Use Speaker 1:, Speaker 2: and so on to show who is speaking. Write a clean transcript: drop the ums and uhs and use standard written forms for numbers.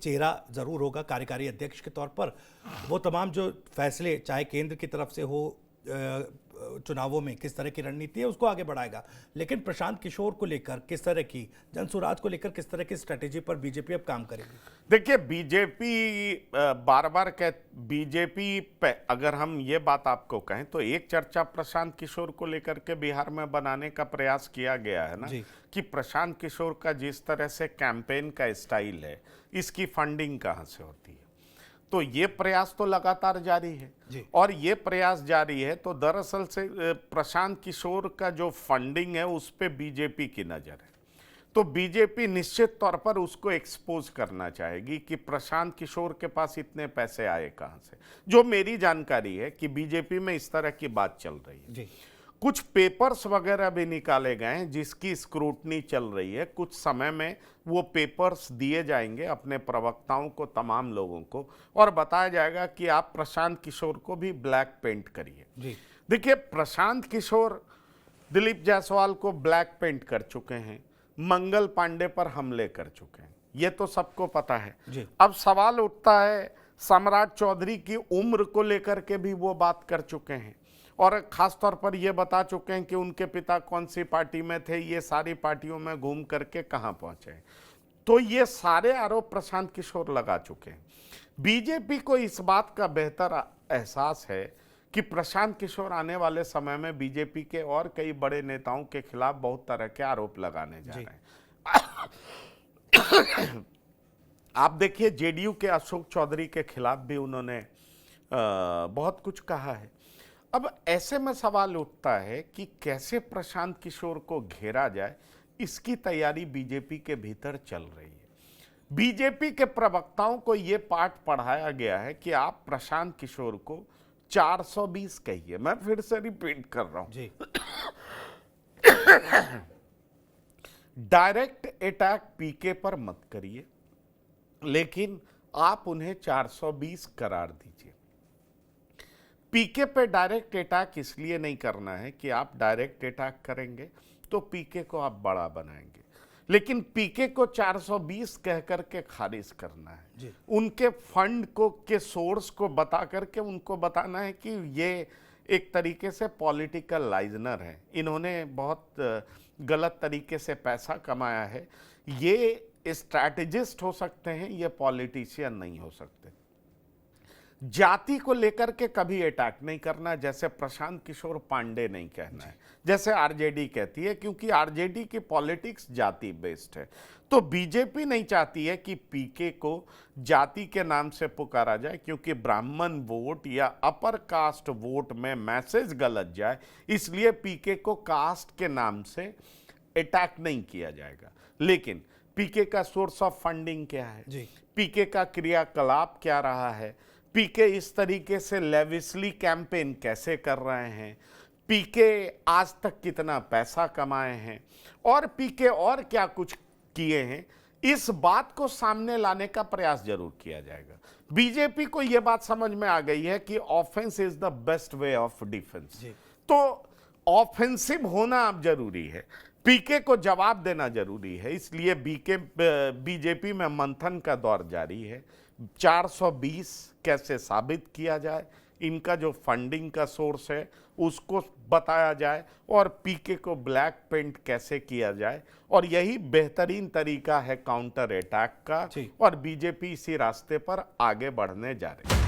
Speaker 1: चेहरा ज़रूर होगा कार्यकारी अध्यक्ष के तौर पर। वो तमाम जो फैसले चाहे केंद्र की तरफ से हो, चुनावों में किस तरह की रणनीति है उसको आगे बढ़ाएगा। लेकिन प्रशांत किशोर को लेकर किस तरह की, जनसुराज को लेकर किस तरह की स्ट्रेटेजी पर बीजेपी अब काम करेगी?
Speaker 2: देखिए, बीजेपी बार बार बीजेपी पे अगर हम ये बात आपको कहें तो एक चर्चा प्रशांत किशोर को लेकर के बिहार में बनाने का प्रयास किया गया है ना, कि प्रशांत किशोर का जिस तरह से कैंपेन का स्टाइल है, इसकी फंडिंग कहाँ से होती है। तो ये प्रयास तो लगातार जारी है और ये प्रयास जारी है तो दरअसल से प्रशांत किशोर का जो फंडिंग है उस पे बीजेपी की नज़र है। तो बीजेपी निश्चित तौर पर उसको एक्सपोज करना चाहेगी कि प्रशांत किशोर के पास इतने पैसे आए कहाँ से। जो मेरी जानकारी है कि बीजेपी में इस तरह की बात चल रही है। कुछ पेपर्स वगैरह भी निकाले गए हैं जिसकी स्क्रूटनी चल रही है। कुछ समय में वो पेपर्स दिए जाएंगे अपने प्रवक्ताओं को, तमाम लोगों को, और बताया जाएगा कि आप प्रशांत किशोर को भी ब्लैक पेंट करिए। देखिए, प्रशांत किशोर दिलीप जायसवाल को ब्लैक पेंट कर चुके हैं, मंगल पांडे पर हमले कर चुके हैं, ये तो सबको पता है। अब सवाल उठता है, सम्राट चौधरी की उम्र को लेकर के भी वो बात कर चुके हैं और खास तौर पर ये बता चुके हैं कि उनके पिता कौन सी पार्टी में थे, ये सारी पार्टियों में घूम करके कहां पहुंचे। तो ये सारे आरोप प्रशांत किशोर लगा चुके हैं। बीजेपी को इस बात का बेहतर एहसास है कि प्रशांत किशोर आने वाले समय में बीजेपी के और कई बड़े नेताओं के खिलाफ बहुत तरह के आरोप लगाने जा रहे हैं। आप देखिए, जेडीयू के अशोक चौधरी के खिलाफ भी उन्होंने बहुत कुछ कहा है। अब ऐसे में सवाल उठता है कि कैसे प्रशांत किशोर को घेरा जाए, इसकी तैयारी बीजेपी के भीतर चल रही है। बीजेपी के प्रवक्ताओं को यह पाठ पढ़ाया गया है कि आप प्रशांत किशोर को 420 कहिए। मैं फिर से रिपीट कर रहा हूं, डायरेक्ट अटैक पीके पर मत करिए, लेकिन आप उन्हें 420 करार दीजिए। पीके पे डायरेक्ट अटैक इसलिए नहीं करना है कि आप डायरेक्ट अटैक करेंगे तो पीके को आप बड़ा बनाएंगे, लेकिन पीके को 420 कह करके खारिज करना है। उनके फंड को के सोर्स को बता करके उनको बताना है कि ये एक तरीके से पॉलिटिकल लाइजनर है, इन्होंने बहुत गलत तरीके से पैसा कमाया है। ये स्ट्रैटेजिस्ट हो सकते हैं, ये पॉलिटिशियन नहीं हो सकते। जाति को लेकर के कभी अटैक नहीं करना, जैसे प्रशांत किशोर पांडे नहीं कहना है, जैसे आरजेडी कहती है, क्योंकि आरजेडी की पॉलिटिक्स जाति बेस्ड है। तो बीजेपी नहीं चाहती है कि पीके को जाति के नाम से पुकारा जाए, क्योंकि ब्राह्मण वोट या अपर कास्ट वोट में मैसेज गलत जाए, इसलिए पीके को कास्ट के नाम से अटैक नहीं किया जाएगा। लेकिन पीके का सोर्स ऑफ फंडिंग क्या है, पीके का क्रियाकलाप क्या रहा है, पीके इस तरीके से लेविसली कैंपेन कैसे कर रहे हैं, पीके आज तक कितना पैसा कमाए हैं और पीके और क्या कुछ किए हैं, इस बात को सामने लाने का प्रयास जरूर किया जाएगा। बीजेपी को यह बात समझ में आ गई है कि offence is the best way of defence. तो ऑफेंसिव होना अब जरूरी है, पीके को जवाब देना जरूरी है। इसलिए बीजेपी में मंथन का दौर जारी है। 420 कैसे साबित किया जाए, इनका जो फंडिंग का सोर्स है उसको बताया जाए, और पीके को ब्लैक पेंट कैसे किया जाए, और यही बेहतरीन तरीका है काउंटर अटैक का, और बीजेपी इसी रास्ते पर आगे बढ़ने जा रही है।